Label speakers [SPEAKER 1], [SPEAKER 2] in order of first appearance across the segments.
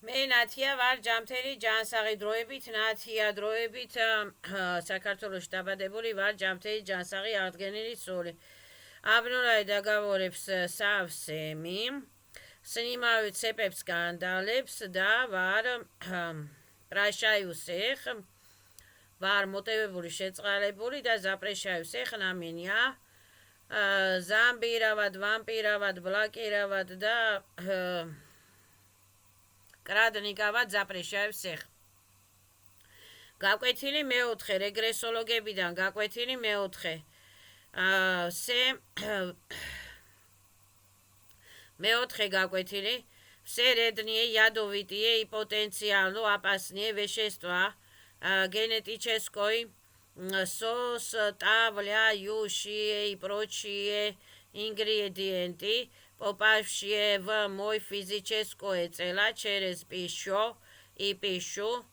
[SPEAKER 1] მე ნათია ვარ ჯამთელი ჯანსაღი დროებით ნათია დროებით საქართველოში დაბადებული ვარ ჯამთელი ჯანსაღი აღდგენილი სული აბნურაი დაგավորებს სავსემი სნიმავი ცეპებს განდალებს და ვარ პრაშაიუსეხ ვარ მოტივებული შეწყალებული და ზაპრეშაიუსეხ ნამინია ზამბირავად ვამპირავად ბლაკირავად და კრადნიკავად ზაპრეშაიუსეხ გაკვეთილი მეოთხე რეგრესოლოგებიდან გაკვეთილი მეოთხე მეოთხე გაკვეთილი все реднее ядовитые и потенциально опасные вещества генетической составляющие и прочие ингредиенты, попавшие в мой физическое тело через пищу и пищу,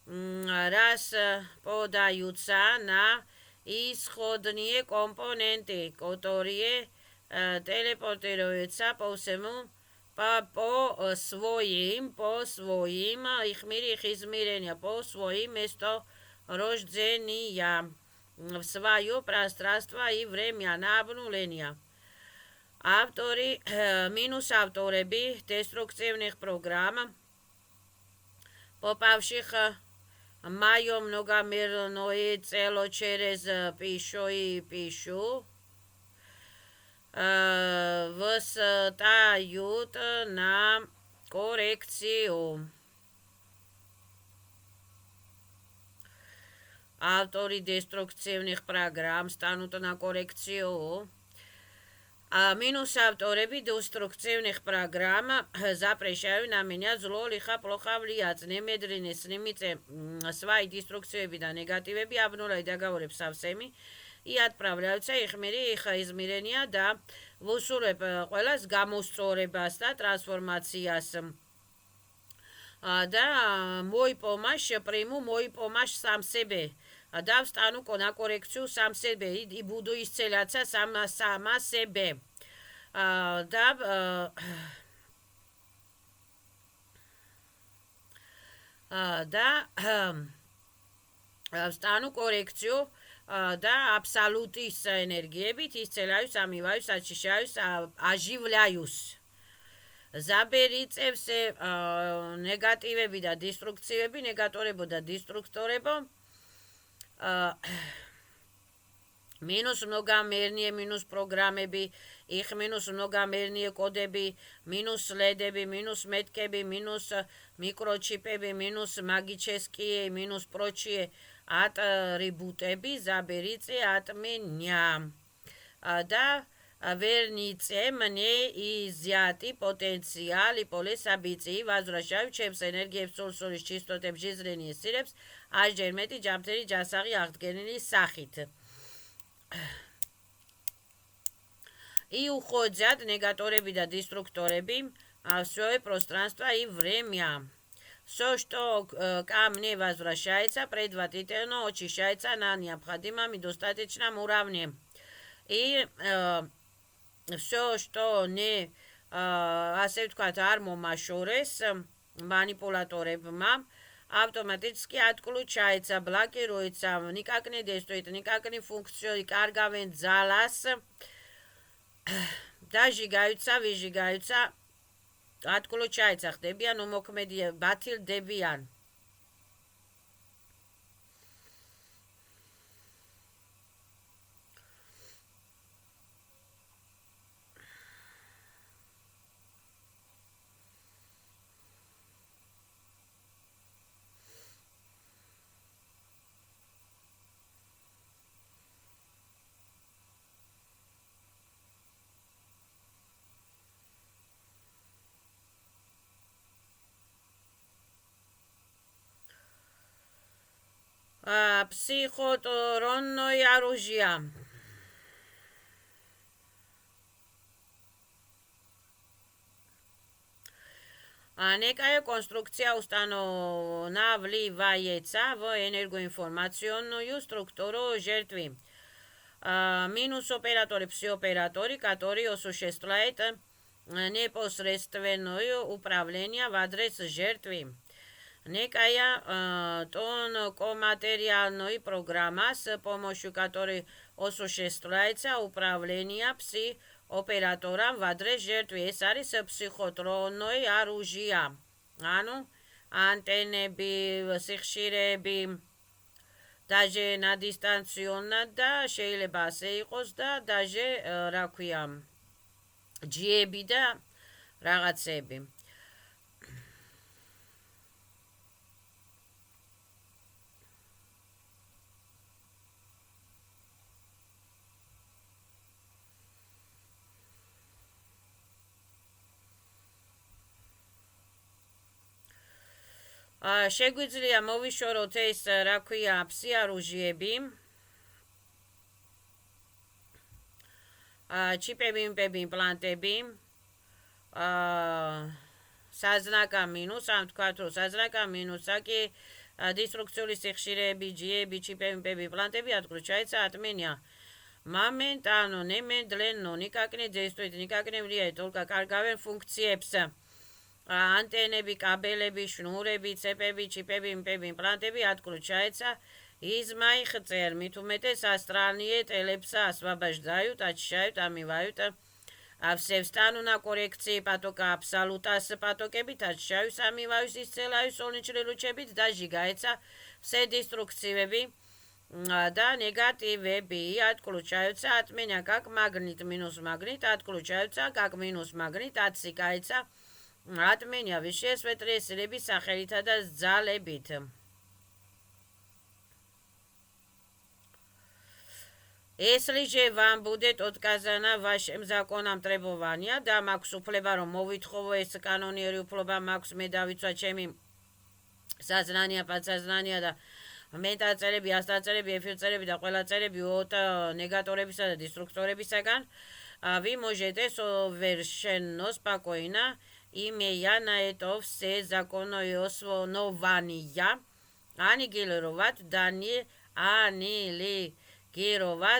[SPEAKER 1] распадаются на исходные компоненты, которые телепортируются по всему по своим их измерения, по своим месторождения в свое пространство и время на обнуление. Авторы, минус авторы деструктивных программ, попавших в мое многомерное цело через пищу и пищу, встают на коррекцию. Авторы деструктивных программ станут на коррекцию. Минус авторы деструктивных программ запрещают на меня зло, лихо, плохо влиять. Немедленно снимите свои деструкции да негативы, обнуляйте договоры со всеми. И отправляются их мири, их измерения, да, в усуреб ყველას გამოსწორებას და ტრანსფორმაციას. Да, мой помощь, приму мой помощь сам себе. Да, встану на коррекцию сам себе и буду исцеляться сама себе. Да, встану коррекцию да, абсолютის ენერგიებით ისцеляюсь, омываюсь, очищаюсь, оживляюсь. Заберите все негативები და деструкциები, негаторებო და деструкторებо. Минус многомерные, минус программები, их минус многомерные кодები, минус следები, минус меткები, минус микрочипები, минус магические, минус прочие атрибутები, заберите от меня. Да, верните мне изъятый потенциал и поле событий, возвращаю ჩემს ენერგიებს, სულსულის ჩისტოტებს, жизненные силებს, ასჯერ მეტი ჯამთელი ჯანსაღი აღდგენილი სახით. И уходят негаторები да деструкторები в свое пространство и время. Все, что ко мне возвращается, предварительно очищается на необходимом и достаточном уровне. И все, что не ასე ვთქვათ, არ მომაშორეს манипуляторებმა, автоматически отключается, блокируется, никак не действует, никак не функционирует, კარგავენ ძალას, დაჟიგаются, выжигаются, отключается, ხდებიან უმოქმედი, ბათილდებიან. Психотронное оружие. Некая конструкция устанавливается в энергоинформационную структуру жертвы. Минус операторы, псиоператоры, которые осуществляют непосредственное управление в адрес жертвы. Некая тонкоматериальная программа, с помощью которой осуществляется управление пси-оператором в адрес жертвы. ეს არის ფსიქოტრონოი оружие. ანუ ანტენები, სიხშირეები, даже на дистанционно და შეიძლება ასე იყოს და даже რა ქვია, ჯიები და რაღაცები. შეგვიძლია მოვიშოროთ ეს რა ქვია ფსიარუჟიები, ჩიპები, იმპლანტები, საზნაკა მინუს, ამ თქვათ რომ საზნაკა მინუსა კი деструкцიული სიხშირეები, ჯიები, ჩიპები, იმპლანტები отключается от меня. Моментально, немедленно, никак не действует, никак не влияет, только კარგავენ ფუნქციებს. Антенები, კაბელები, შნურები, цепები, ჩიპები, იმპლანტები отключается. Измаих цер, мит уметес астральные телепса освобождают, очищают, омывают. Все встану на коррекции потока абсолюта с потоками, очищают, омывают, исцеляют солнечные лучебит, зажигается. Все деструкции да, негативы отключаются от меня, как магнит минус магнит, отключаются, как минус магнит, отсекается. От меня веществ ветресилები სახელითა და ძალებით. Если же вам будет отказано в вашем законном требовании, და მაქვს უფლება რომ მოვითხოვო ეს კანონიერი უფლება მაქვს მე დავიცვა ჩემი საზნანია, პადსაზნანია და მეტაწერები, ასტაწერები, ეფირწერები და ყველა წერები негаторებისა და деструкторებისაგან, вы можете совершенно спокойно имея на это все законное основания, аннигилировать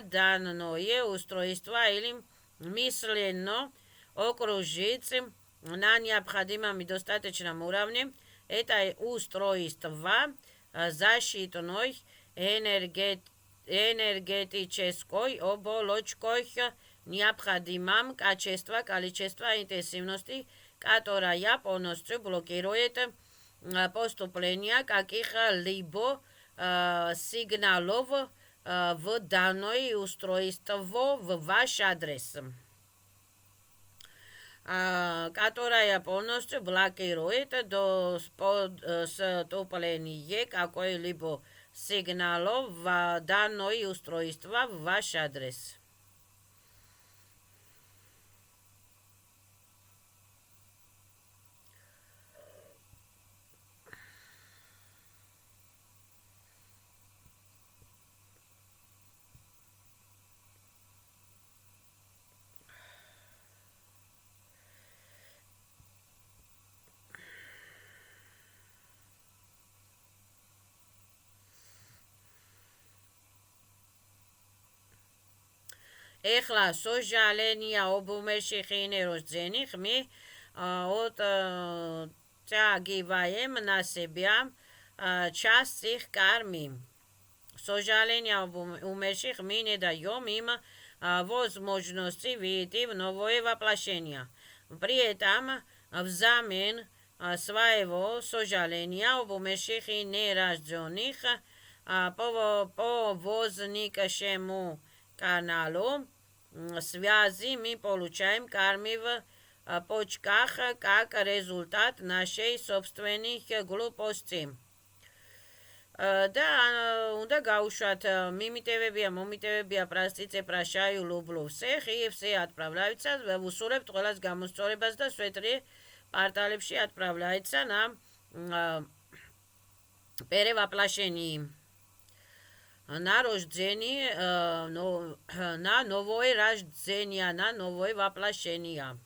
[SPEAKER 1] данное устройство или мысленно окружить на необходимом и достаточном уровне это устройство защитной энергетической оболочкой необходимым качества, количества, интенсивности, которая полностью блокирует поступление каких-либо сигналов в данное устройство в ваш адрес, которая полностью блокирует поступление какой-либо сигналов в данное устройство в ваш адрес. Ეხლა სოჟალენია ობუმერში ხინეროს ძენი ხმი от тягиваем на себя часть их кармы. Сожаление об умерших мы не даем им возможности выйти в новое воплощение. При этом взамен своего сожаления об умерших и нерожденных по возникшему каналу связи мы получаем кармы в почках как результат нашей собственной глупости. Да, უნდა გაუშვათ მიმიტევებია, მომიტევებია, პრასტიცე, პრაშაი, ლუბლუ, все отправляются, вусурებთ ყველას გამოსწორებას და სვეტრი პარტალებში отправляется на перевоплощение. На рождение, на новое рождение, на новое воплощение.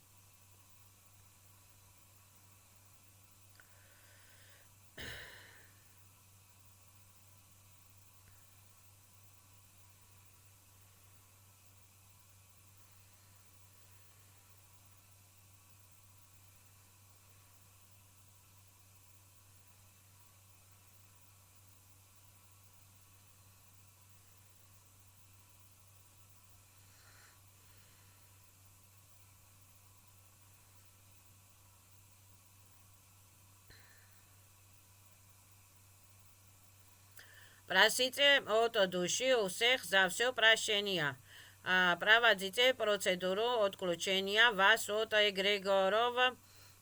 [SPEAKER 1] Просите от души у всех за все прощения. Проводите процедуру отключения вас от эгрегоров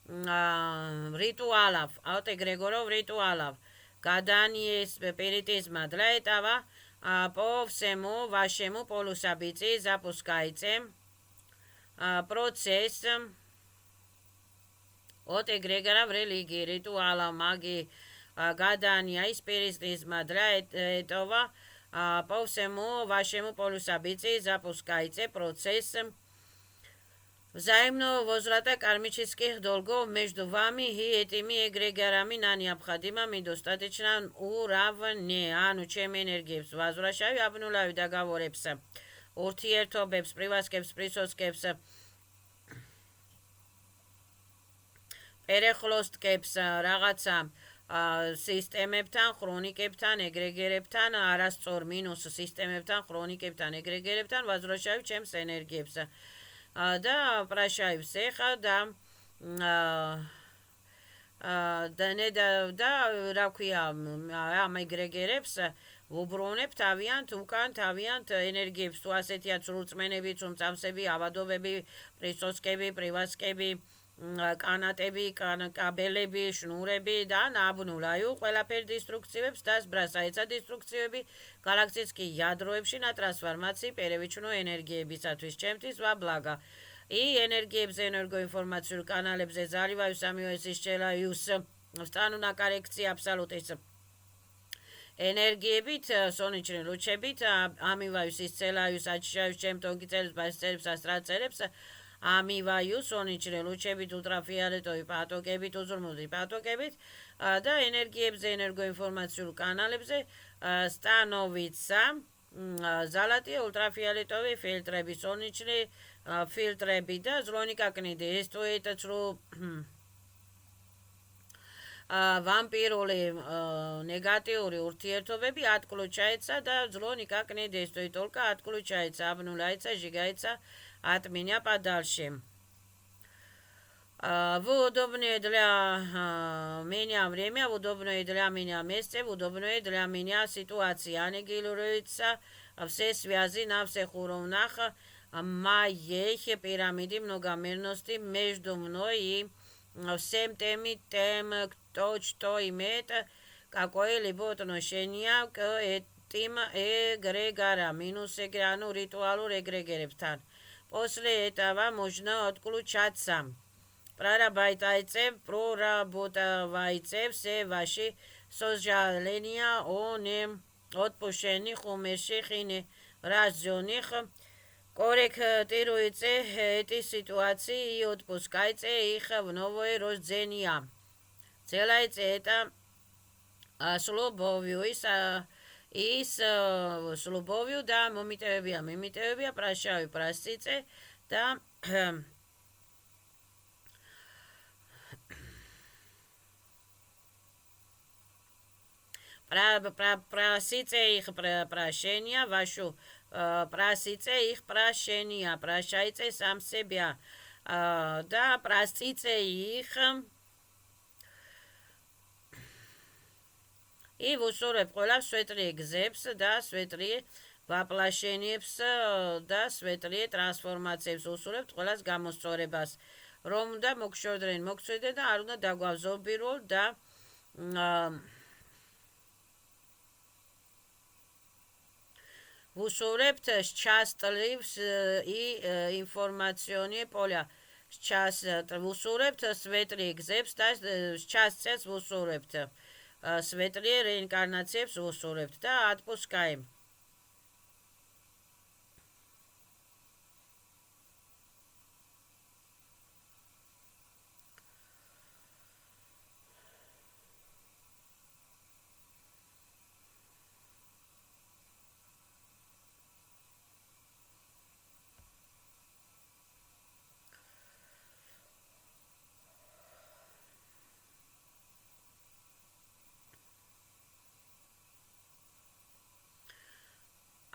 [SPEAKER 1] ритуалов. От эгрегоров ритуалов. Гадание спиритизма. Для этого по всему вашему полусобытию запускайте процесс от эгрегоров религии, ритуала, магии, гадания и спиритизма. Для этого по всему вашему полусобытию запускайте процесс взаимного возврата кармических долгов между вами и этими эгрегорами на необходимом и достаточном уровне. Чем энергиებს возвращаю обнуляю договорებს, ურთიერთობებს, პრივასკებს, პრისოსკებს, პერეხლოსტკებს, რაღაცა სისტემებთან, ხრონიკებთან, ეგრეგერებთან, არასწორ მინუს სისტემებთან, ხრონიკებთან, ეგრეგერებთან возвращаю ჩემს ენერგიებს. და პრაშაი всеха და და რა ქვია ამ ეგრეგერებს ვუბრუნებ თავიანთ უკან თავიანთ ენერგიებს თუ ასეთია სრულწმენები, წამსები, ავადობები, პრისოსკები, პრივასკები, კანატები, კაბელები, შნურები და ნაბნულაიუ ყველაფერი დისტრუქციებს და სბრასაეცა დისტრუქციები გალაქსიის კი ядроებში на трансформации перевичну ენერგიებისათვის ჩემთვის ვაბლაგა и энергиებზე энергоинформацию каналებზე заливаю самое исчезляюсь встану на коррекции абсолютის ენერგიებით, სონიჩნი ლუჩებით, ამივაიუს ისცელაიუს აჩიშაიუს ჩემთონ გიწელებს ბასწერებს ასტრალწერებს ამივაიუ სონიჩნი ლუჩებით, ულტრაფიოლეტოვი პატოკებით, უზრუნველყოფი პატოკებით და ენერგიებზე, ენერგოინფორმაციულ კანალებზე სტანოვიცა ზალატი ულტრაფიოლეტოვი ფილტრები, სონიჩნი ფილტრები და ზრონიკაკნიდი ესტუეტაცრუ ვამპირული ნეგატიური ურთიერთობები отключается და злоникакнеди стоит только отключается, обнуляется, сжигается от меня подальше. В удобное для меня время, в удобное для меня месте, в удобное для меня ситуации. Аннигилируются все связи на всех уровнях моей пирамиды многомерности между мной и всем тем, кто что имеет какое-либо отношение к этим эгрегорам, минус эгрегану ритуалу эгрегорებთან. После этого можно отключаться. Прорабатывайте все ваши сожаления о неотпущенных, умерших и неразженных. Корректируйте эти ситуации и отпускайте их в новое рождение. Делайте это с любовью и с любовью, да, мимитевия, прощаю, простите, да, просите их прощения, вашу просите их прощения, прощайте сам себя, да, простите их и вусурებ ყველა სვეტლი გზებს და სვეტლი ვაპლაშენიებს და სვეტლი ტრანსფორმაციებს უსურებთ ყველას გამოსწორებას რომ უნდა მოგშორდნენ მოგწვიდე და არ უნდა დაგვავზობირულ და вусурებთ счастливс и информационные поля вусурებთ სვეტლი გზებს და счастьец вусурებთ სვეტლი რეინკარნაციებს უსურებთ და отпускаем.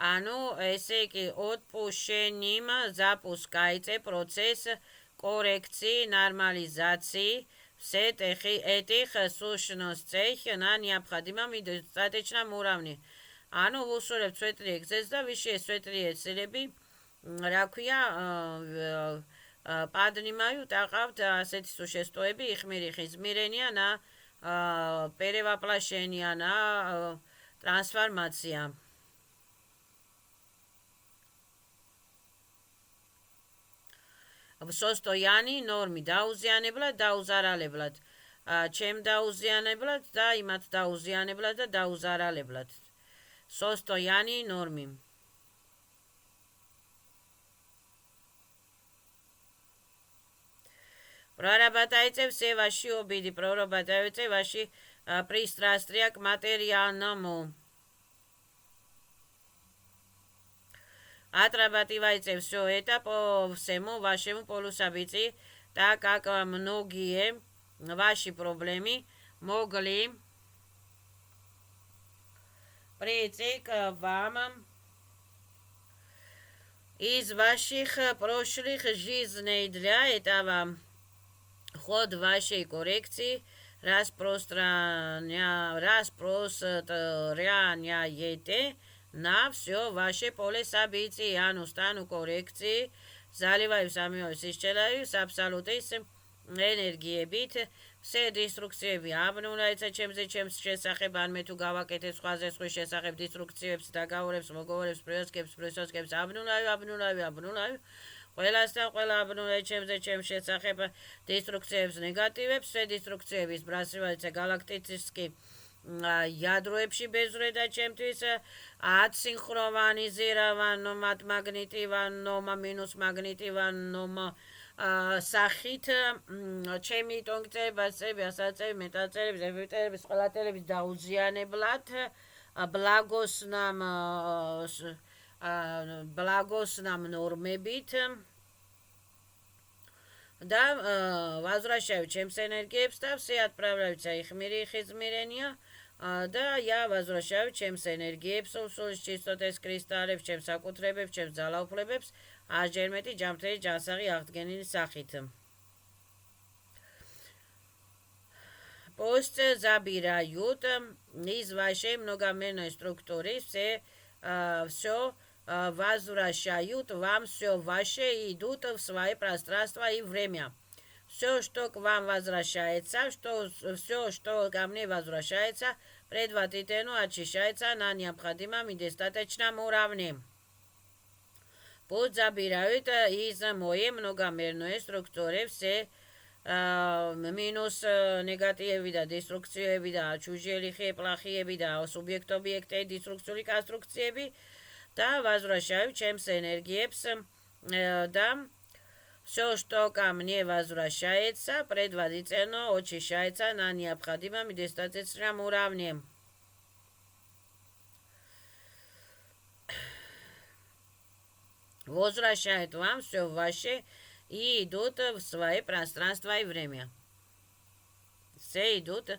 [SPEAKER 1] Ану, ესე იგი, отпущением запускайте процесс коррекции, нормализации всех этих сущностей на необходимом и достаточном уровне. ანუ ვუსურებთ სვეტრი ეგზეს და ვიში ეს სვეტრი ეცილები, რა ქვია, პადნიმაიუ ტაყავთ ასეთი თუ შეստოები იხმირი ხიზმირენია ნა პერევაპლაშენია ნა ტრანსფორმაცია. სოსტოიანი ნორმი დაუზიანებლად, დაუზარალებლად. ჩემ დაუზიანებლად და იმათ დაუზიანებლად და დაუზარალებლად. სოსტოიანი ნორმი. პრორაბატაიცევ სევაში ობიდი პრორაბატაიცევაში პრისტრასტრია კმატერიანამო. Atrabativaitsev все это по всему вашему полусобытию, так как многие ваши проблемы могли прийти к вам из ваших прошлых жизней. Для этого ход вашей коррекции распространяете на все ваше поле событий, ანუ სტანუ კორექცი ზალივაებს ამიოებს ისჩელაებს აბსოლუტის ენერგიებით все დისტრუქციები აბნულაიცა ჩემზე ჩემს შესახებ ან მე თუ გავაკეთე სხვაზე სხვის შესახებ დისტრუქციებს დაგაურებს მოგოვრებს პრიოსკებს აბნულაი ყველასთან ყველა აბნულაი ჩემზე ჩემს შესახებ დისტრუქციებს ნეგატივებს все დისტრუქციების ბრასრივაიცა გალაქტიცისკი ядроებში ბეზრედა ჩემთვის აცინქრონიზირებანომად მაგნიტივანომა მინუს მაგნიტივანომა სახით ჩემი ტონგწერები ასაწევი მეტაწერების ეფექტების ყველატელების დაუზიანებლად ბლაგოსნამ ნორმებით და возвращаю ჩემს ენერგიებს და все отправляются их мири ხიზმირენია და я возвращаю ჩემს ენერგიებს სულს ჩისტოტეს კრისტალებს ჩემს საკუთრებებს ჩემს ძალაუფლებებს ასჯერ მეტი ჯამთელი ჯანსაღი აღდგენილი სახით. Пусть забирают из вашей многомерной структуры все возвращают вам все ваше, идут в свои пространства и время. Все, что к вам возвращается, все, что ко мне возвращается, предварительно очищается на необходимом и достаточном уровне. Пусть забирают из моей многомерной структуры все минус негативები და დისტრუქციები და чужие плохиები და субъект-объекты диструкцიული конструкციები да возвращаю ჩემს энергиებს да все, что ко мне возвращается, предварительно очищается на необходимом и достаточном уровне. Возвращает вам все ваше и идут в свои пространства и время. Все идут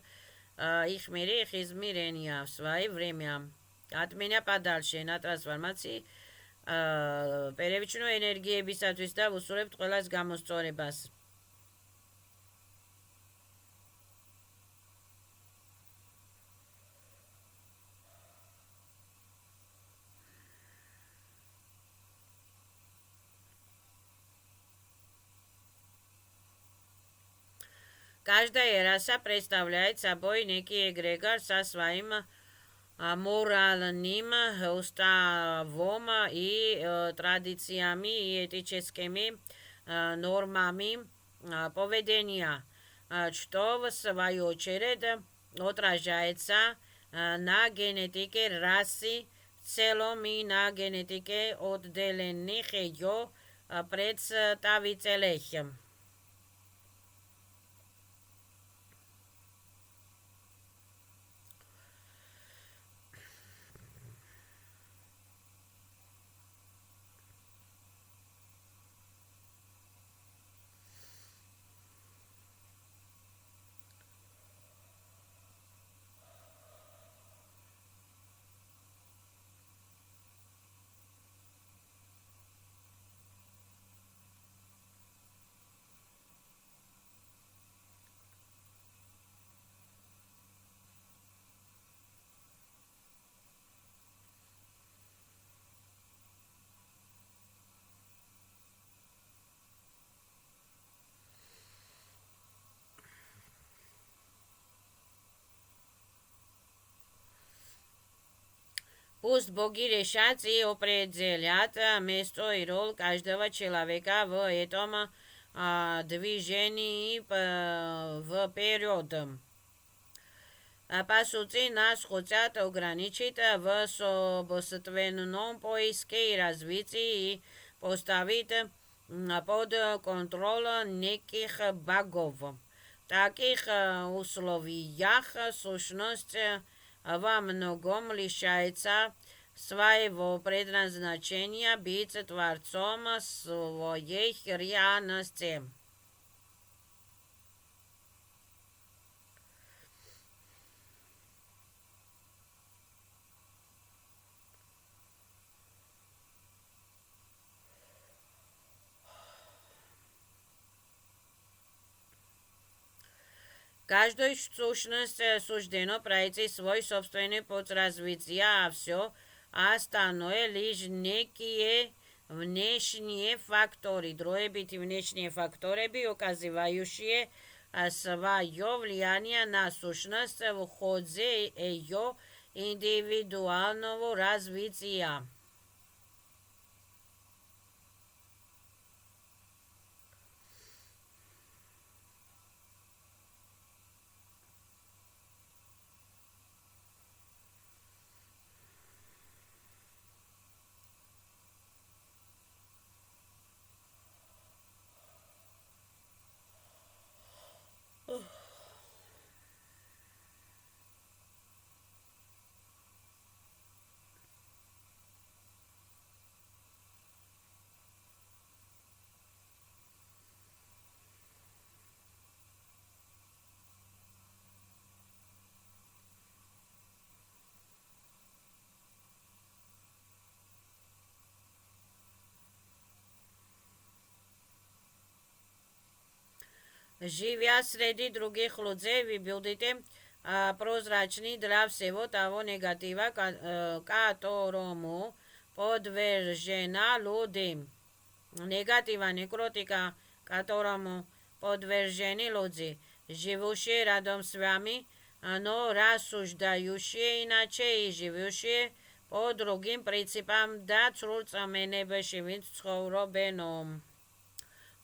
[SPEAKER 1] их мире, их измерения в свои время. От меня подальше на трансформации перевичну ენერგიებისათვის და ვუსურებთ ყველას გამოსწორებას. Каждая раса представляет собой некий эгрегор со своим моральным уставом и традициями и этическими нормами поведения, что в свою очередь отражается на генетике расы в целом и на генетике отдельных ее представителей. Боги решат и определят место и роль каждого человека в этом движении вперед. По сути, нас хотят ограничить в собственном поиске и развитии и поставить под контроль неких богов. В таких условиях сущность во многом лишается своего предназначения быть творцом своей реальности. Каждой сущности суждено пройти свой собственный путь развития, а все остальное лишь некие внешние факторы, дроебити внешние факторы, указывающие свое влияние на сущность в ходе ее индивидуального развития. Живя среди других людей, вы будете прозрачны для всего того негатива, которому подвержена люди. Негатива, некротика, которому подвержены люди, живущие рядом с вами, но рассуждающие иначе и живущие по другим принципам და ცრულ წამენებაში, ვინც ცხოვრობენო.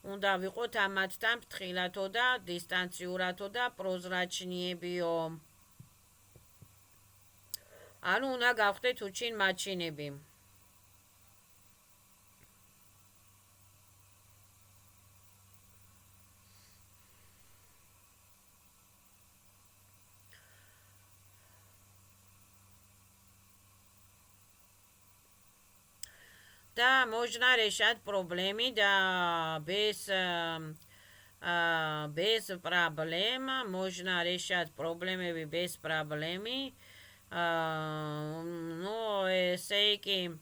[SPEAKER 1] უნდა ვიყოთ ამათთან ფრთხილათო და დისტანციურათო და პროზრაჩნიებიო. ანუ უნდა გავხდეთ უჩინ მაჩინები. Да, можно решать проблемы, да, без проблем, можно решать проблемы без проблемы, но всякие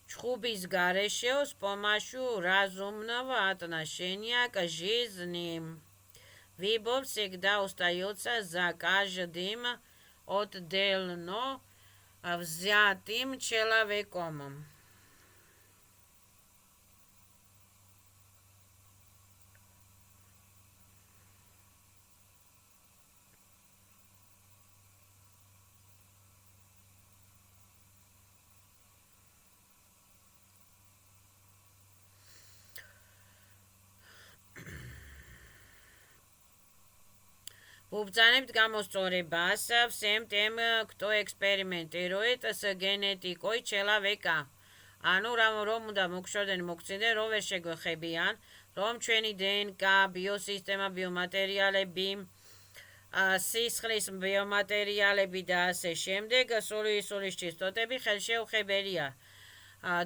[SPEAKER 1] чхубис гарешео с помощью разумного отношения к жизни. Выбор всегда остается за каждым отдельно взятым человеком. Вубцанებთ გამოსწორებას всем тем, кто экспериментирует с генетикой человека. ანუ რომ უნდა მოგშორდნენ მოგწინდნენ, რომ ვერ შეგვეხებიან, რომ ჩვენი DNK, ბიოსისტემა, ბიომატერიალები, სისხლის ბიომატერიალები და ასე შემდეგ, სულის ჩისტოტები ხელშეუხებელია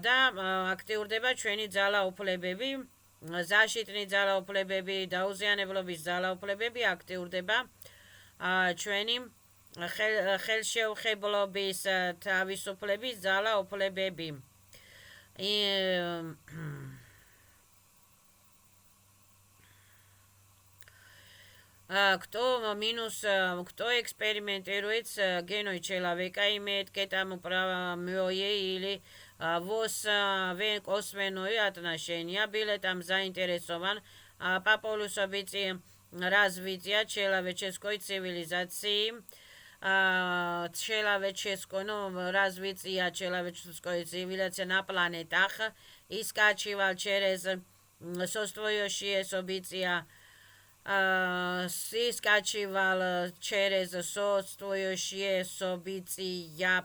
[SPEAKER 1] და აქტიურდება ჩვენი ძალაუფლებები, ზაშიტნი ძალაუფლებები, დაუზიანებლობის ძალაუფლებები აქტიურდება ჩვენი ხელშეუხებლობის თავისუფლების ძალაუფლებები. Кто экспериментирует с геной человека, имеет к этому прямое или косвенное отношение, был там заинтересован по полусобытии развития человеческой цивилизации, человеческое, развитие человеческой цивилизации на планетах и скачивал через состоящие события, и скачивал через состоящие события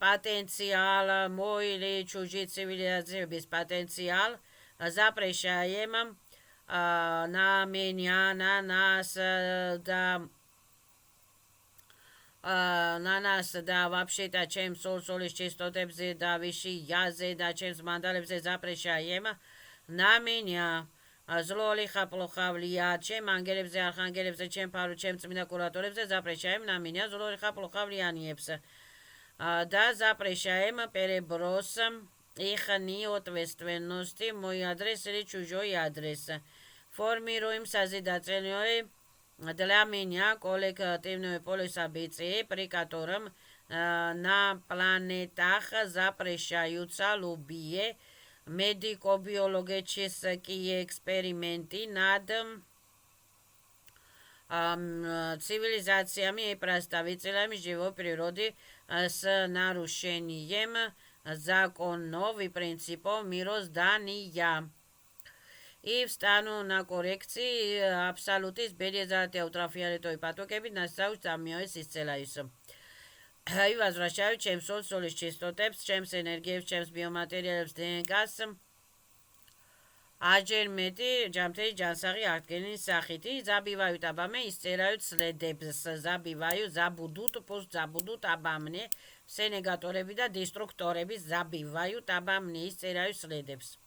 [SPEAKER 1] потенциал мой или чужие цивилизации без потенциал, запрещаем на меня, на нас, да, вообще-то, чем соли частотებზე და ვიში იაზე და ჩემს მანდალებზე запрещаем на меня. Зло лиха плохо влияет, чем ангелებზე, архангелებზე, чем пару, чем წმინდა კურატორებზე запрещаем на меня, зло лиха плохо влияниებს. Да, запрещаем переброс их неответственности, мой адрес или чужой адрес. Формируем созидательные для меня коллективные полисобытия, при котором на планетах запрещаются любые медико-биологические эксперименты над цивилизациями и представителями живой природы с нарушением законов и принципов мироздания. И встану на корекции абсолютის ბედიაზარეთი აუტრაფიარეთო იპატოკებით ნასწავის დამიოეს ისцеляюсь. И возвращаю ჩემს სოლის частотებს, ჩემს ენერგიებს, ჩემს ბიომატერიალებს, ДНК-ს აჯერ მეტი ჯამთელი ჯანსაღი აღდგენის სახით. И забивают обо мне, исцеляют следებს. Забудут, пусть забудут обо мне. Все негаторები და деструкторები забивают обо мне, исцеляют следებს.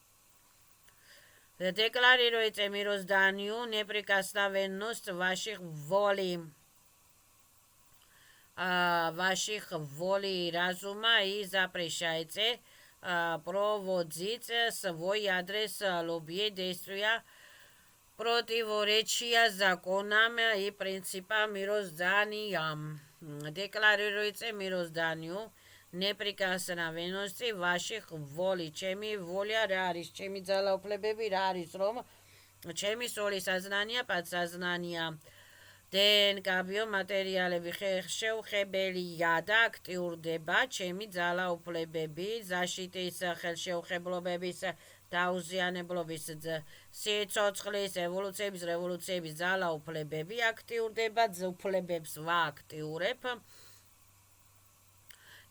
[SPEAKER 1] Декларируйте мирозданию неприкосновенность ваших волей разума и запрещайте проводить свой адрес любые действия, противоречия законам и принципам мироздания. Декларируйте мирозданию неприкосновенности ваших волей. Ჩემი воля რა არის, ჩემი ძალაუფლებები რა არის, რომ ჩემი სოლის აზნანია, პადსაზნანია, ДНК ბიომატერიალები ხელშეუხებელია და აქტიურდება ჩემი ძალაუფლებები, защиტის ხელშეუხებლობების დაუზიანებლობის, სიცოცხლის, ევოლუციების, რევოლუციების ძალაუფლებები აქტიურდება, უფლებებს ვააქტიურებ.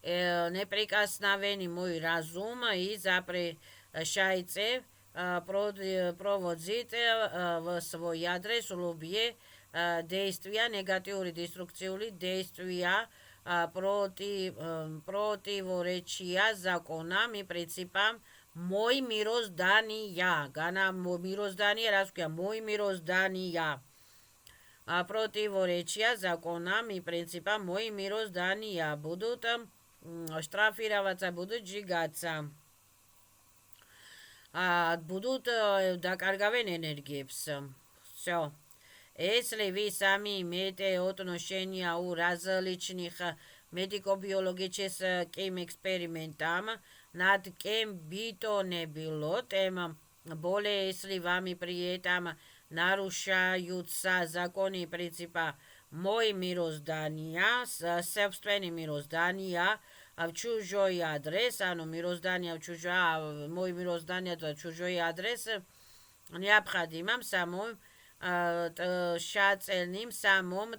[SPEAKER 1] Неприкосновенный мой разум и запрещайте проводить в свой адрес любые действия, негативные, деструктивные действия, противоречия законам и принципам мой мироздания. Гана мироздание, раз мой мироздания. Противоречия законам и принципам мой мироздания будут штрафироваться, будут сжигаться, будут докаргавен энергиепс. Все. Если вы сами имеете отношение у различных медико-биологическим экспериментам, над кем бы то ни было, тем более, если вами при этом нарушаются законы и принципы мой мироздания, собственный мироздания, в чужой адрес, мироздание в чужой, мой мироздание в чужой адрес, необходимо самым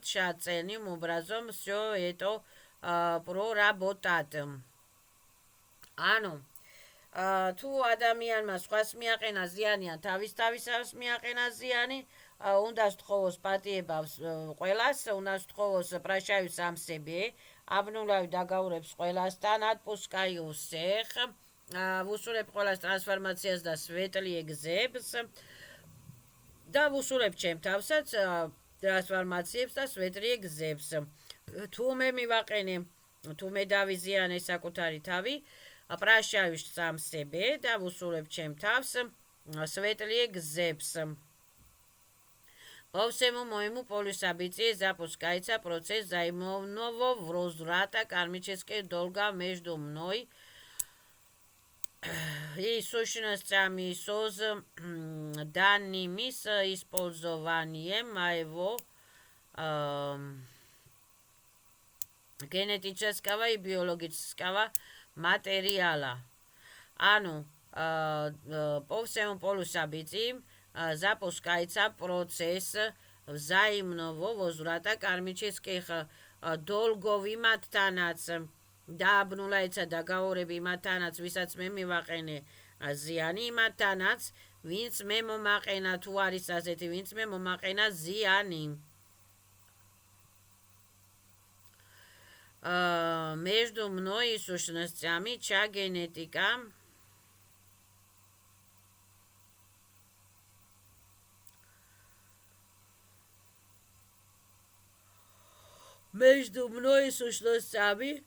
[SPEAKER 1] тщательным образом все это проработать. თუ ადამიანმა სხვას მიაყენა ზიანი ან თავისას მიაყენა ზიანი, უნდა სთხოვოს პატიებას ყველას, უნდა სთხოვოს прощаю сам себе, обнуляю договорებს ყველასთან, отпускаю всех, ვუსურებ ყველას ტრანსფორმაციას და სვეტლი გზებს და ვუსურებ ჩემ თავსაც ტრანსფორმაციებს და სვეტლი გზებს. თუ მე მივაყენე, თუ მე დავიზიანე საკუთარი თავი, прощаю сам себе, да вусурებ чем тавс, светлые гзепс. По всему моему полю событий запускается процесс взаимного возврата кармических долгов между мной и сущностями созданными с использованием моего genetičaskava i biologičaskava materijala. Ანუ po всему полу событий запускается процесс взаимного возврата кармических долгов იმათთანაც დააბნულა ეცა დაგაორები იმათთანაც ვისაც მე მივაყენე ზიანი იმათთანაც ვინც მე მომაყენა თუ არის ასეთი ვინც მე მომაყენა ზიანი между мной и сущностями чья генетика между мной и сущностями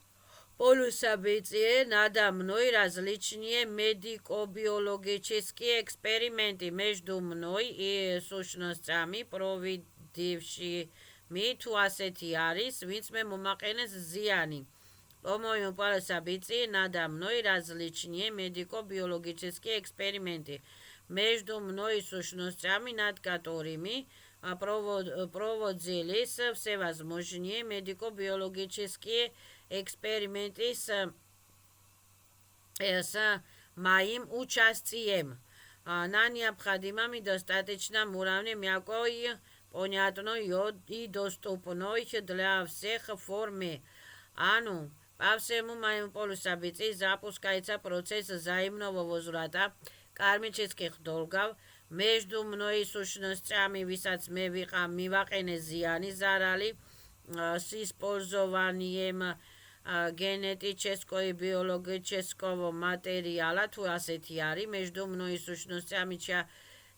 [SPEAKER 1] полусобытие надо мной различные медико-биологические эксперименты между мной и сущностями проводившими თუ ასეთი არის ვინც მე მომაყენეს ზიანი по-моему полусобытие надо мной различные медико-биологические эксперименты между мной и сущностями над которыми проводились всевозможные медико-биологические эксперименты с моим участием. На необходимом и достаточном уровне мягкой, понятной и доступной для всех форме. Ану, по всему моему полусобытию запускается процесс взаимного возврата кармических долгов между мной и сущностями, висац მე მივაყენე ზიანი ზარალი с использованием генетического и биологического материала, თუ ასეთი არის, между мной и сущностями чья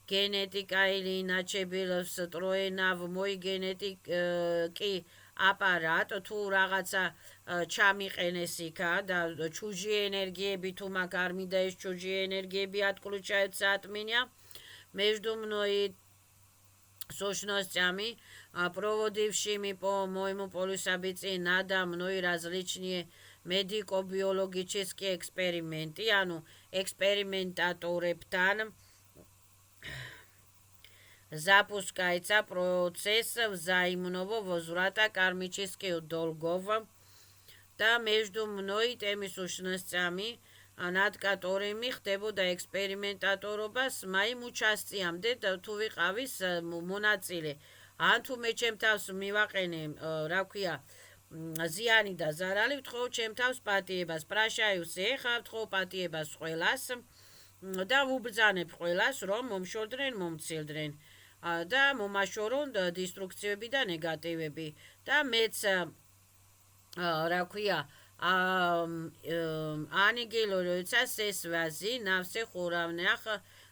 [SPEAKER 1] генетика или иначе был встроена в мой генетический аппарат, თუ რაღაცა ჩამიყენეს იქა და чужие энергиები თუ მაგ არ მინდა ეს чужие энергиები отключаются от меня между мной и сущностями, проводившими по моему полусобытию надо мной различные медико-биологические эксперименты, ану, экспериментаторებთან запускается процесс взаимного возврата кармических долгов, да между мной и теми сущностями, над которыми ხდებოდა ექსპერიმენტატორობა с моим участием-დე თუ ვიყავის მონაწილე. ან თუ მე ჩემ თავს მივაყენე, რა ქვია, ზიანი და ზარალი, ვთხოვ ჩემ თავს პატიებას. პრაშაიუს ეხავ, ვთხოვ პატიებას ყველას და ვუბრძანებ ყველას, რომ მომშორდნენ, მომცილდნენ და მომაშორონ დისტრუქციები და ნეგატივები. და მეც რა ქვია, ангелы се связи на всех уровнях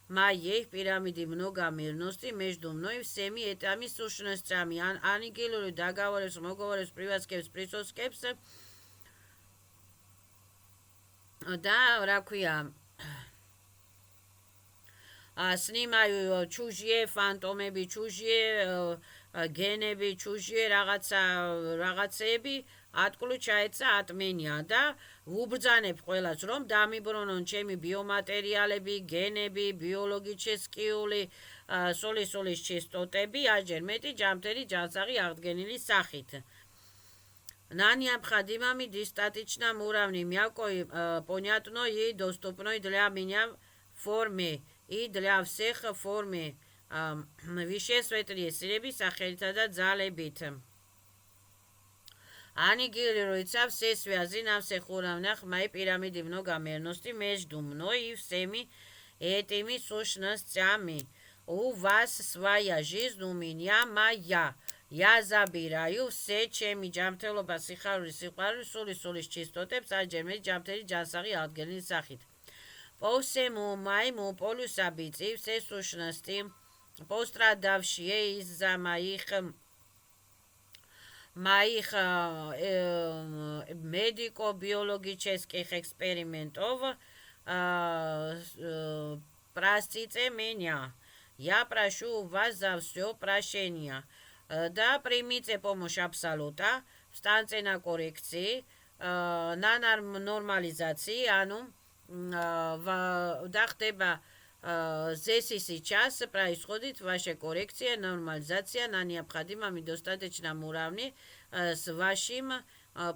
[SPEAKER 1] моей пирамиды многомерности между мной и всеми этими сущностями. Ангелы договорились, моговорились, привязкивались, присоскивались. Да, ракуя. Снимаю чужие фантомები, чужие გენები, чужие რაღაცები ატკლუჩაეცა ატმენია და ვუბრძანებ ყველას, რომ დამიბრუნონ ჩემი ბიომატერიალები, გენები, ბიოლოგიჩესკიული სოლის частотები, აჯერ მეტი ჯამთერი ჯანსაღი აღდგენილი სახით. На необходимом и достаточном уровне мягкой, понятной и доступной для меня форме и для всех форме вещественные силები სახელითა და ძალებით. Аннигилируется все связи на всех уровнях моей пирамиды многомерности между мной и всеми этими сущностями. У вас своя жизнь, у меня моя. Я забираю все, ჩემი ჯანმრთელობა, სიხარული, სიყვარული, სულის частотებს, აჯერ მეტი ჯანმრთელი ჯანსაღი აღდგენილი სახით. По всему моему полусобытию все сущности, пострадавшие из-за моих медико-биологических экспериментов, простите меня. Я прошу у вас за все прощения. Да, примите помощь абсолюта в станции на коррекции, на нормализации, ану, და ხდება Здесь и сейчас происходит ваша коррекция, нормализация на необходимом и достаточном уровне с вашим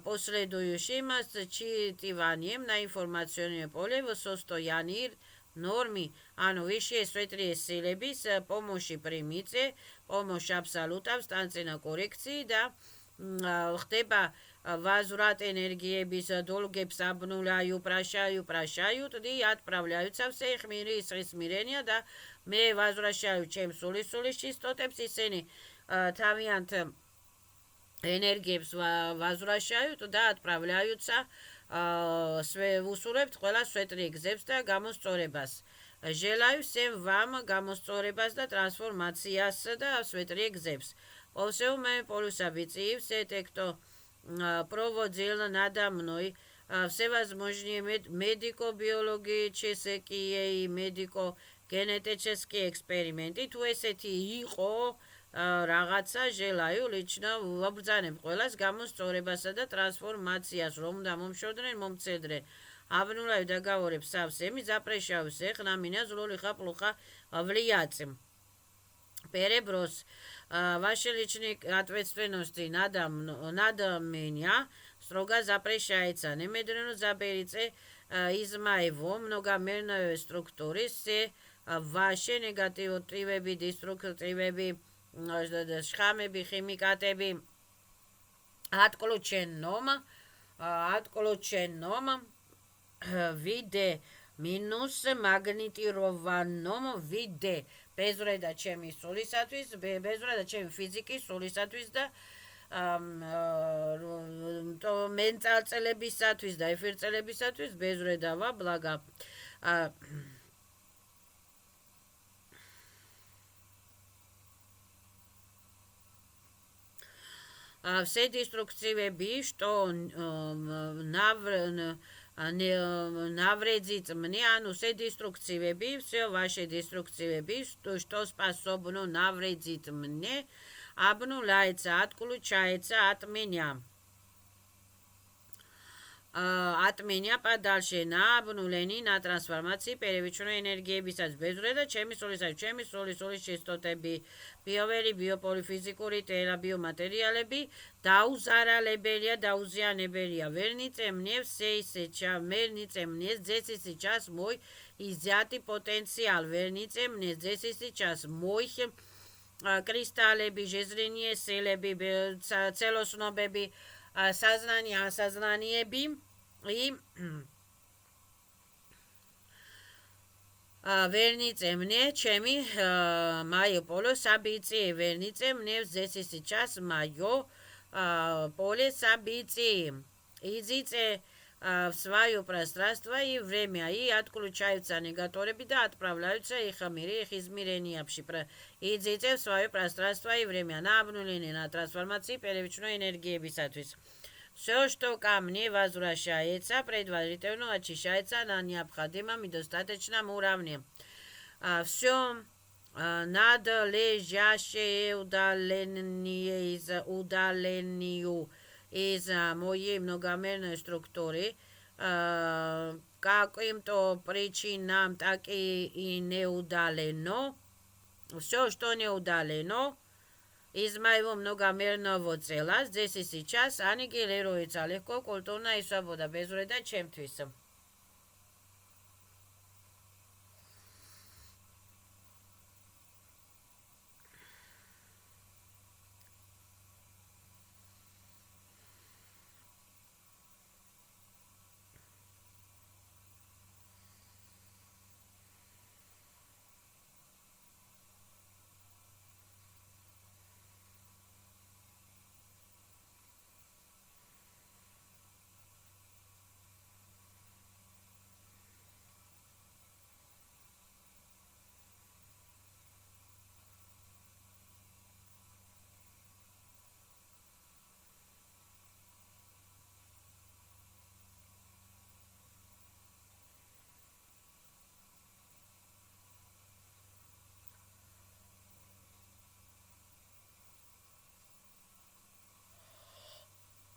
[SPEAKER 1] последующим считыванием на информационное поле в состоянии нормы. ანუ ვიში სვეტრი სილების помощи примите, помощь абсолютов станция коррекции და ხდება возврат энергиების долгებს прощают и отправляются все их миры из измерения და მე возвращаю ჩემ სულის частотებს ისინი თავიანთ ენერგიებს возвращают და отправляются ვუსურებთ ყველა სვეტრი გზებს და გამოსწორებას. Желаю всем вам გამოსწორებას და трансформациას და светлых гзебс. По всему моему полюсу все те, кто проводил надо мной всевозможные медико-биологические и медико-генетические эксперименты, თუ ესეთი იყო რაღაცა желаю лично ვაბრძანებ ყველას გამოსწორებასა და ტრანსფორმაციას, რომ უნდა მომშორდნენ, მომცედრენ. Обнуляю договоры со всеми, запрещаю всех, на меня зло лиха плохо влияться. Переброс вашей личной ответственности надо меня строго запрещается. Немедленно заберите из моего многомерной структуры все ваши негативные, деструктивные, шхамები, химикатები отключеном виде минус магнитированном виде безвреда ჩემი სულისათვის, безвреда ჩემი ფიზიკის სულისათვის და მენტალწელებისათვის და ეფირწელებისათვის безвреда ва блага. Все деструктивные, что навредит мне, все деструктивные, все ваши деструктивные, что способно навредить мне, обнуляется, отключается от меня подальше на обнуление, на трансформации, перевечной энергии бисац безвреда, ჩემი სულის частотები, ბიოველი, ბიოპოლიფიზიკური, ტელა, ბიომატერიალები, დაუზარალებელია, დაუზიანებელია, ვერ ნიწემნე здесь и сейчас мой изъятый потенциал, ვერ ნიწემნე здесь и сейчас мой კრისტალები, жезрение სელები, целостნობები, сознание, осознаниеби и верните мне, чеми мое поле событий, верните мне здесь и сейчас мое поле событий. Идите в свое пространство и время, и отключаются негаторы, да, отправляются их миры, их измерения. Идите в свое пространство и время, на обнуление, на трансформации первичной энергии бисатвис. Все, что ко мне возвращается, предварительно очищается на необходимом и достаточном уровне. Все надлежащее удалению из моей многомерной структуры, каким-то причинам, так и не удалено. Все, что не удалено из моего многомерного тела, здесь и сейчас аннигилируется легко, культурно и свобода, без вреда чем-то.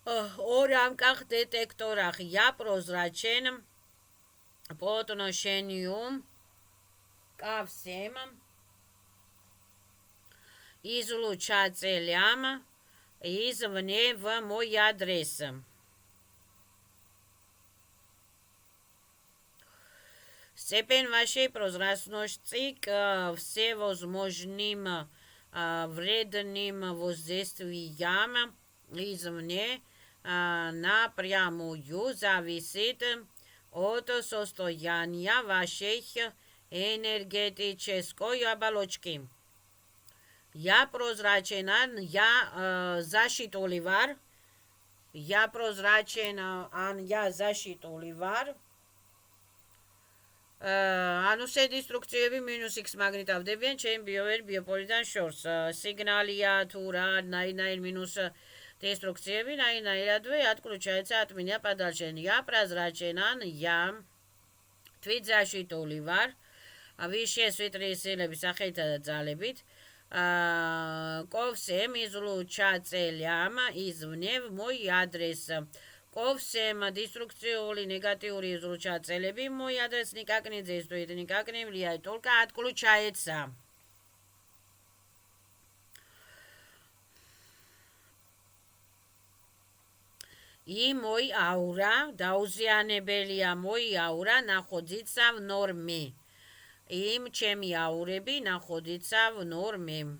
[SPEAKER 1] O рамках детекторах я прозрачен по отношению ко всем излучателям извне в мой адрес. Степень вашей прозрачности к всевозможным вредным воздействиям извне напрямую зависит от состояния вашей энергетической оболочки. Я прозрачен, я защитული ვარ. Я прозрачен, я защитული ვარ. ანუ სედისტრუქციები -x მაგნიტავდებიან ჩემ ბიოვერ ბიოპოლიდან შორს. სიგნალია თუ რა ნაირ минус деструкциები ნაირადვე отключается от меня подальше. Я прозрачен, я თვით защитული ვარ. ვიშეს ვიტრისილების სახელითა და ძალებით. ко всем излучателям извне в мой адрес. ко всем деструкцიული негатიური излучателები мой адрес никак не действует, никак не влияет, только отключается. И мой аура, დაუზიანებელია мой аура находится в норме. იმ ჩემი აურები находится в норме.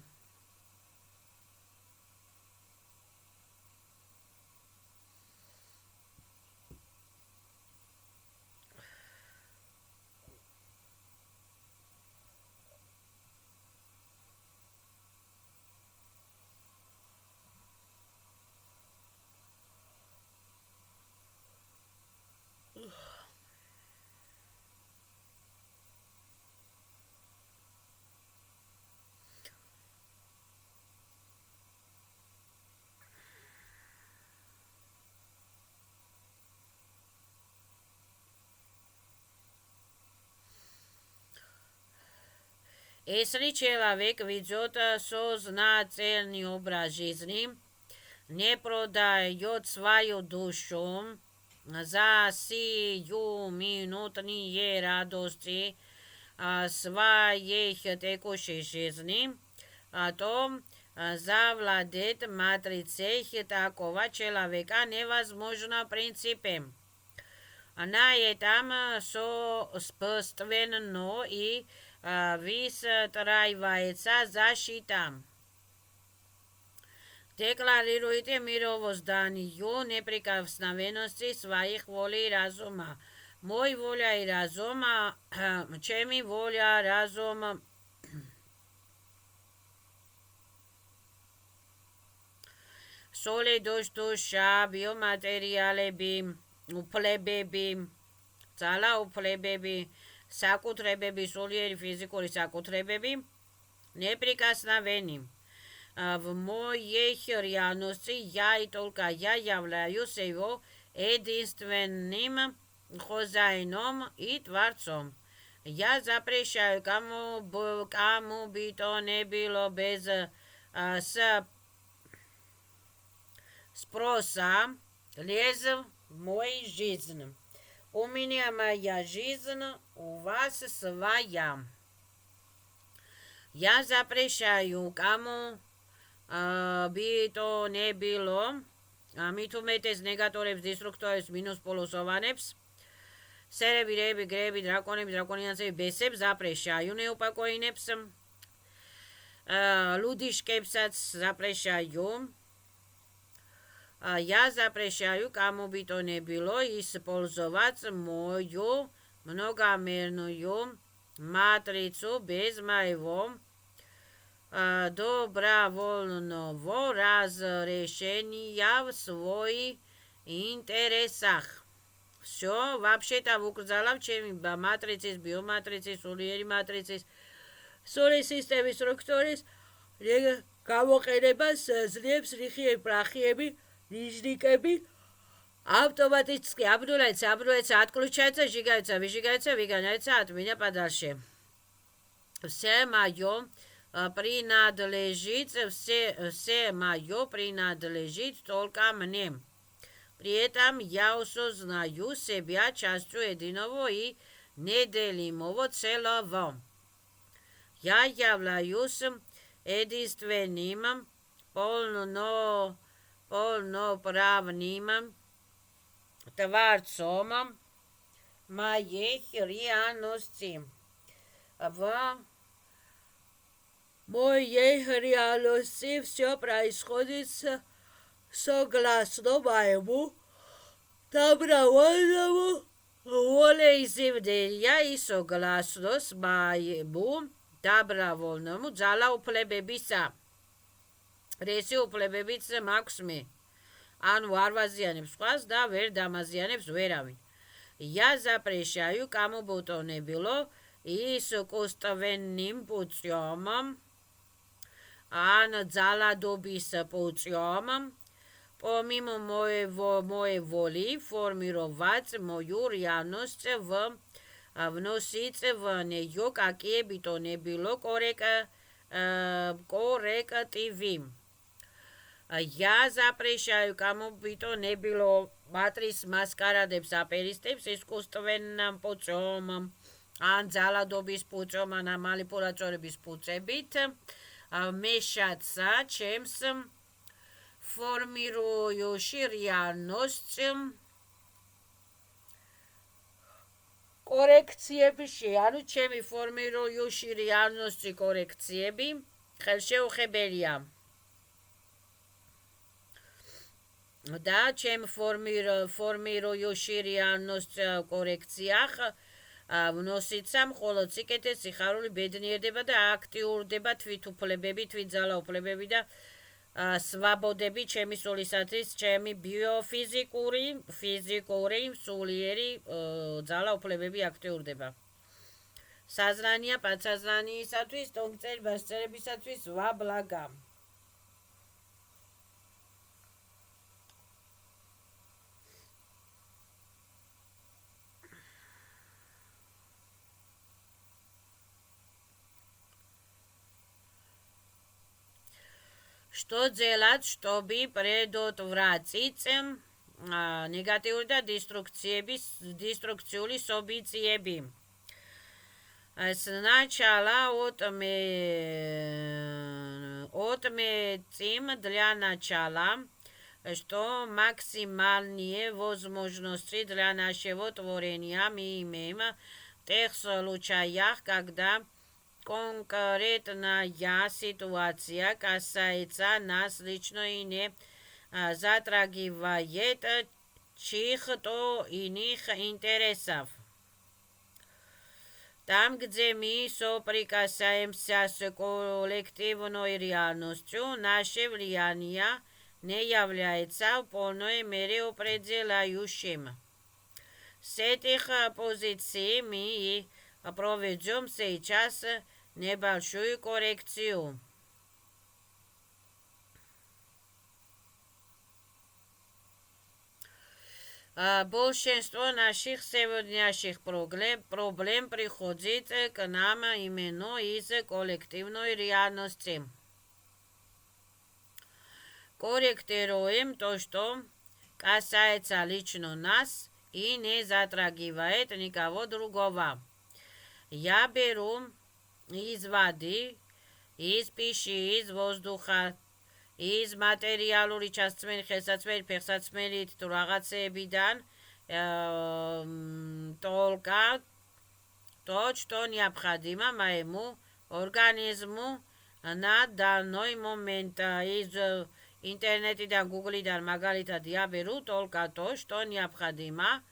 [SPEAKER 1] Если человек ведет сознательный образ жизни, не продает свою душу за сиюминутные радости своей текущей жизни, то завладеть матрицей такого человека невозможно в принципе. На этом собственно и выстраивается защита. Декларируйте мировозданию неприкосновенности своих волей и разума. Мой воля и разум, чеми воля, разум, соли, дождь, душа, биоматериалები, უფლებები, ძალა უფლებები, საკუთრებები, სულიერი физიკური საკუთრებები, неприкосновенны. В моей реальности я и только я являюсь его единственным хозяином и творцом. Я запрещаю кому бы то ни было без спроса лез в мою жизнь. У меня моя жизнь, у вас своя. Я запрещаю кому бы то ни было მით უმეტეს ნეგატორებს, დესტრუქტორებს, მინუსполосованებს, სერები, რები, გრები, დრაკონები, დრაკონიანцები, ბესებს, запрещаю неупокоенებს, лудишкებსაც запрещаю. Я запрещаю кому бы то ни было использовать мою многомерную матрицу без моего добровольного разрешения в своих интересах. Все, вообще-то выкзалав ჩემი матрицის, биоматрицის, სულიერი матрицის, სულის სისტემის სტრუქტურის გამოყენებას ძლებს რიხიები, პრახიები, ნიშნიკები, автоматически обнуляется, отключается, сжигается, выжигается, выгоняется от меня подальше. Все мое принадлежит, все мое принадлежит только мне. При этом я осознаю себя частью единого и неделимого целого. Являюсь единственным полноправным творцом моей реальности. В моей реальности все происходит согласно моему добровольному волеизявления и согласно с моему добровольному ძალაუფლებებისა. რესი უფლებებიც მაქვს მე. ანუ არ ვაზიანებს სხვას და ვერ დამაზიანებს ვერავინ. Я запрещаю кому бы то ни было искусственным путем, ძალадობის путем, помимо моей воли формировать мою реальность, вносить в нее какие бы то ни было коррективы. Я запрещаю кому бы то ни было матრის მასკარადებს აპერისტებს искусственным путем, ძალადობის путем, манипуляторების путებით вмешаться ჩემს формирующий реальность კორექციებში, ანუ ჩემი формирующий реальность კორექციები ხელშეუხებელია. და ჩემ формирующий реальность კორექციях вносится მხოლოდ სიკეთე, სიხარული, ბედნიერება და აქტიურდება თვითუფლებები, თვითძალაუფლებები და სვაბოდები ჩემი სულისათვის, ჩემი ბიოფიზიკური, სულიერი ძალაუფლებები აქტიურდება. საზრანია პადსაზრანიისათვის, ტონგწერი ბასწერებისათვის, ვაბლაგა. Что делать, чтобы предотвратить негативные და деструктивные события? Сначала отметим для начала, что максимальные возможности для нашего творения мы имеем в тех случаях, когда конкретная ситуация касается нас лично и не затрагивает чьих-то иных интересов. Там, где мы соприкасаемся с коллективной реальностью, наше влияние не является в полной мере определяющим. С этих позиций мы проведем сейчас небольшую коррекцию. Большинство наших сегодняшних проблем приходит к нам именно из коллективной реальности. Корректируем то, что касается лично нас и не затрагивает никого другого. Я беру из воды, из пищи, из воздуха, из материалური ჩასწმელი, ხელსაწმელი, ფეხსაწმელი თუ რაღაცეებიდან только то, что необходимо моему организму на данный момент. Из интернетიდან, Google-იდან მაგალითად я беру только то, что необходимо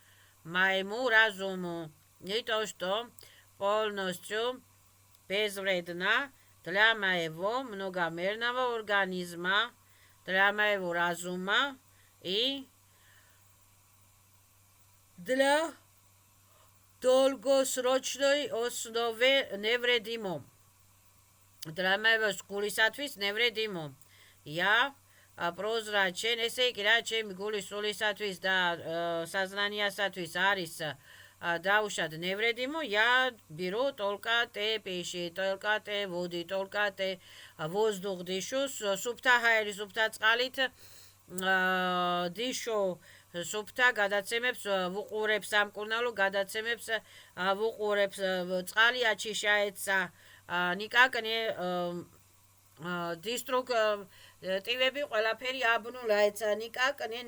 [SPEAKER 1] моему разуму. Не то, что полностью безвредно для моего многомерного организма, для моего разума и для долгосрочной основы невредимо. Для моего скулисатвис невредимо. Я прозрачен, ესე იგი რა ჩემი გულის სულისათვის და საზრანიასათვის არის დაუშვათ невредимо, я беру только те пищи, только те воды, только те воздух дышу, სუფთა ჰაერი, სუფთა წყალით დიშო, სუფთა გადაცემებს ვუყურებ, სამკურნალო გადაცემებს ვუყურებ, წყალი აჩიშაეცა, ნიკაკნე დისტრუქტივები ყველაფერი აბნულაეცა ნიკაკნე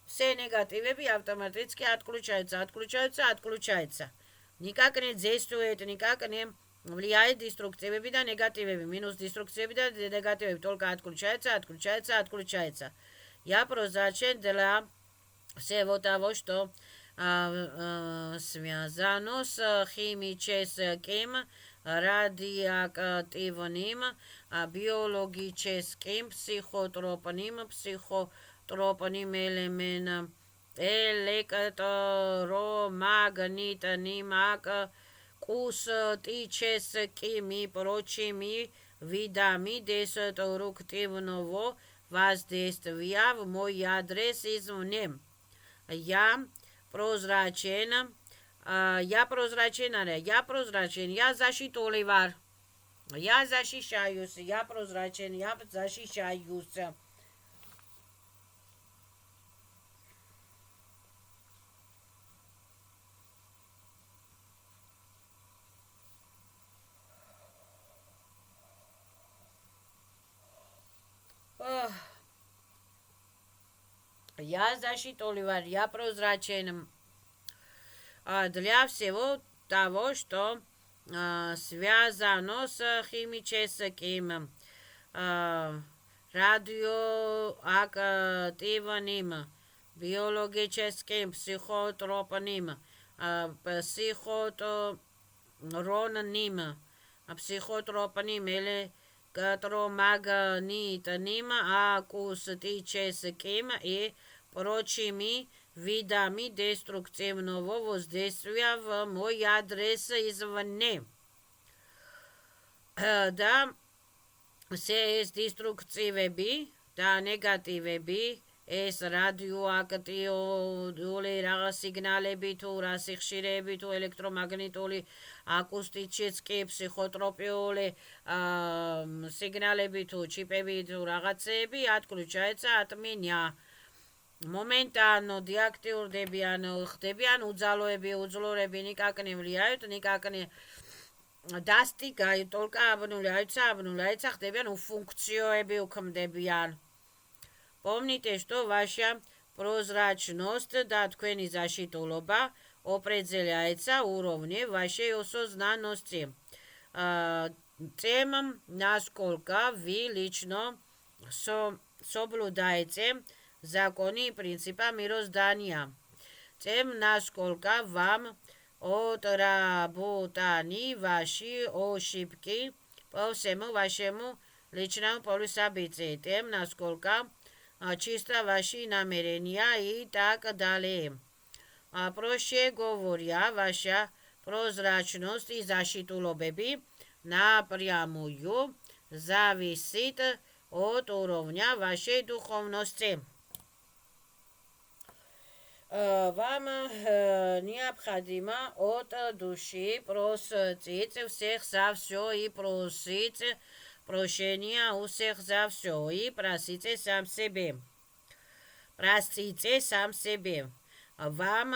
[SPEAKER 1] все негативები автоматически отключаются. Никак не действует, никак не влияет деструктивები და негативები, минус деструктивები და негативები, только отключается. Я прозрачен для всего того, что связано с химическим, радиоактивным, биологическим, психотропным элементом, электромагнитным, акустическими, прочими видами деструктивного воздействия в мой адрес извне. Я прозрачен, я защитный вар. Я защищаюсь, я прозрачен, я защищаюсь. Я защитный вар, я прозрачен для всего того, что связано с химическим, радиоактивным, биологическим, психотропным, психотропным электромагнитным, акустическим и прочими видами деструктивного воздействия в мой адрес извне. Да, все эти деструктивები და негативები, ეს რადიოაქტიული რაღაც სიგნალები თუ რა სიხშირეები თუ ელექტრომაგნიტური აკუსტические психотропные სიგნალები თუ ჩიპები თუ რაღაცეები отключается от меня. Моментально деактивირდებიან, ხდებიან უძალოები, უძლურები, никак не влияют, никак не достигают, только обнуляются, ხდებიან ufунქციოები უქმდებიან. Помните, что ваша прозрачность да თქვენი защитулობა определяется уровнем вашей осознанности. Тем, насколько вы лично соблюдаете законы и принципы мироздания. Тем, насколько вам отработаны ваши ошибки по всему вашему личному полю событий. Тем, насколько чисто ваши намерения и так далее. Проще говоря, ваша прозрачность и защитулობები напрямую зависит от уровня вашей духовности. Вам необходимо от души просить всех за все и просить прощения у всех за все и простите сам себе. Вам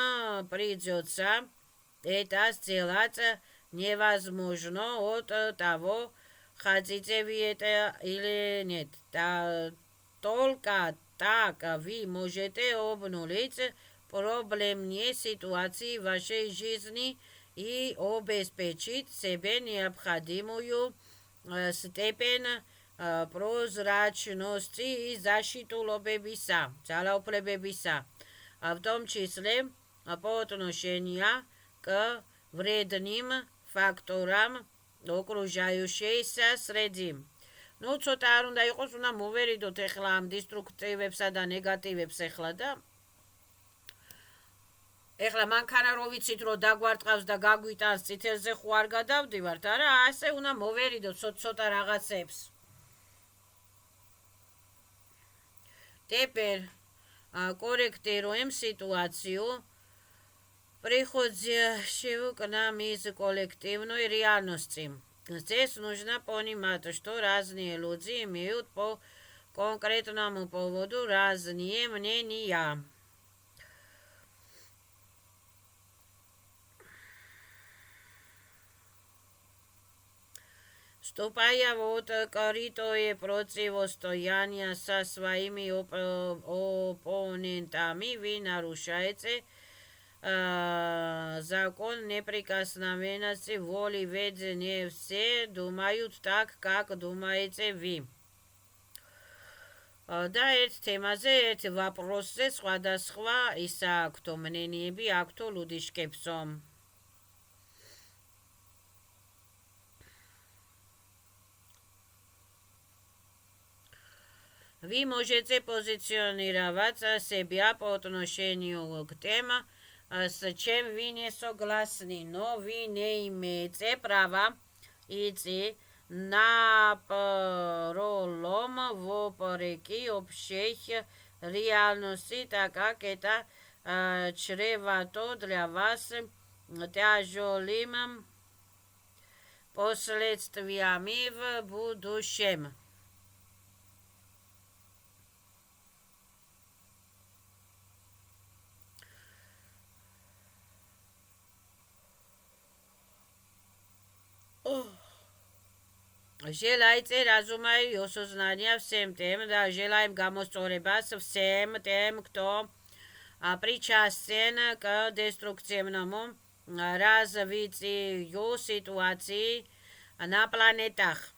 [SPEAKER 1] придется это сделать невозможно от того, хотите вы это или нет. Только так вы можете обнулить проблемные ситуации в вашей жизни и обеспечить себе необходимую степень прозрачности и защитулობებისა, ძალაუფლებებისა, в том числе по отношению к вредным факторам окружающейся среды. Ну, ცოტა არ უნდა იყოს, უნდა მოვერიდოთ ეხლა ამ დესტრუქტივებსა და ნეგატივებს ეხლა და ეხლა მანქანა რო ვიცით რომ დაგვარტყავს და გაგვიტანს წითელზე ხო არ გადავდივართ, არა, ასე უნდა მოვერიდოთ ცოტა რაღაცებს. Теперь корректируем ситуацию, приходящую к нам из коллективной реальности. Здесь нужно понимать, что разные люди имеют по конкретному поводу разные мнения. вступая в открытое противостояние со своими оппонентами, вы нарушаете закон неприкосновенности воли, ведь не все думают так, как думаете вы. და ერთ თემაზე, ერთ ვაპროსზე სხვადასხვა ისა აქვთო мнениები აქვთო ლუდიშკებსო. Вы можете позиционировать себя по отношению к тем, с чем вы не согласны, но вы не имеете права идти напролом вопреки общей реальности, так как это чревато для вас тяжелым последствиями в будущем. Желайте разума и осознания всем тем, да, желаем гамосторебас всем тем, кто причастен к деструктивному развитию ситуации на планетах,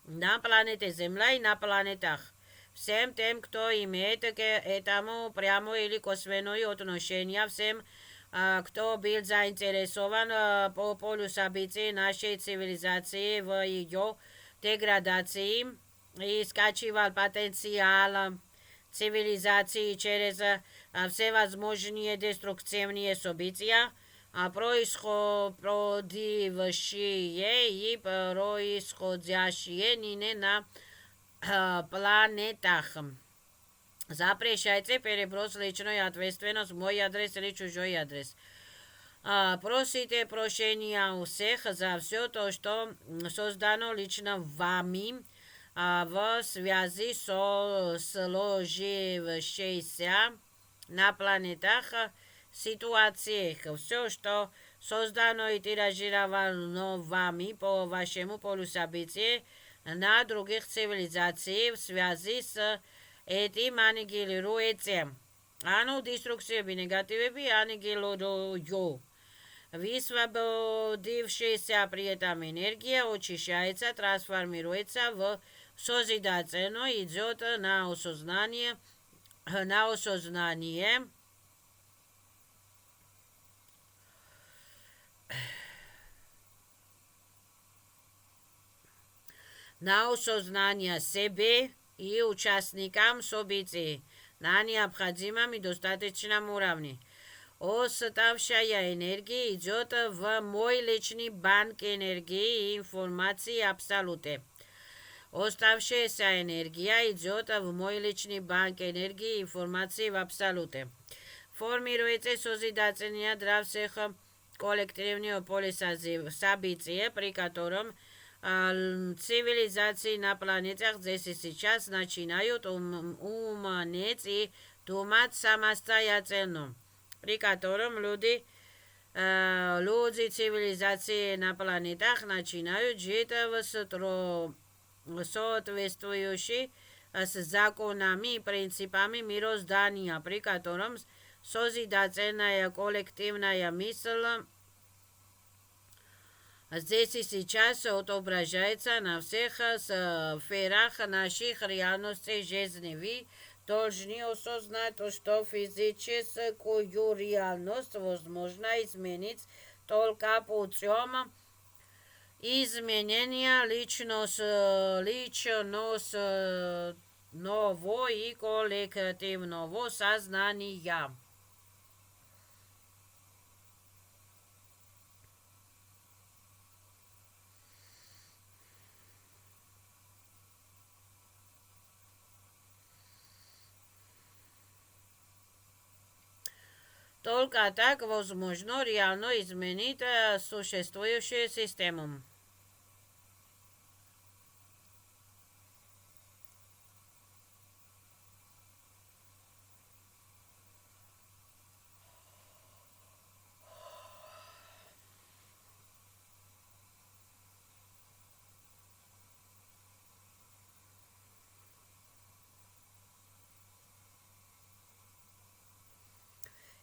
[SPEAKER 1] на планете Земля и на планетах. Всем тем, кто имеет к этому прямое или косвенное отношение, всем, кто был заинтересован по полю событий нашей цивилизации в ее деградации и скачивал потенциал цивилизации через всевозможные деструктивные события, происходившие и происходящие ныне на планетах. Запрещайте переброс личной ответственности в мой адрес или чужой адрес. Просите прощения у всех за все то, что создано лично вами в связи со сложившейся на планетах ситуациях. Все, что создано и тиражировано вами по вашему полю событий на других цивилизациях в связи с этим аннигилируется. Оно деструкцией негативами аннигилирует. Высвободившаяся при этом энергия очищается, трансформируется в созидательное, идет на осознание, себе и участникам событий на необходимом и достаточном уровне. Оставшая энергия идет в мой личный банк энергии и информации абсолюте. Оставшаяся энергия идет в мой личный банк энергии и информации в абсолюте. Формируется созидательное для всех коллективное поле события, при котором цивилизации на планетах здесь и сейчас начинают умнеть и думать самостоятельно, при котором люди цивилизации на планетах начинают жить в соответствующей с законами и принципами мироздания, при котором созидательная коллективная мысль здесь и сейчас отображается на всех сферах наших реальностей жизни. Вы должны осознать, что физическую реальность возможно изменить только путем изменения личностного и коллективного сознания. Только так возможно реально изменить существующую систему.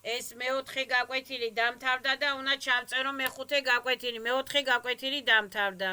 [SPEAKER 1] ეს მეოთხე გაკვეთილი დამთავრდა და უნდა ჩავწერო მეხუთე გაკვეთილი. მეოთხე გაკვეთილი დამთავრდა.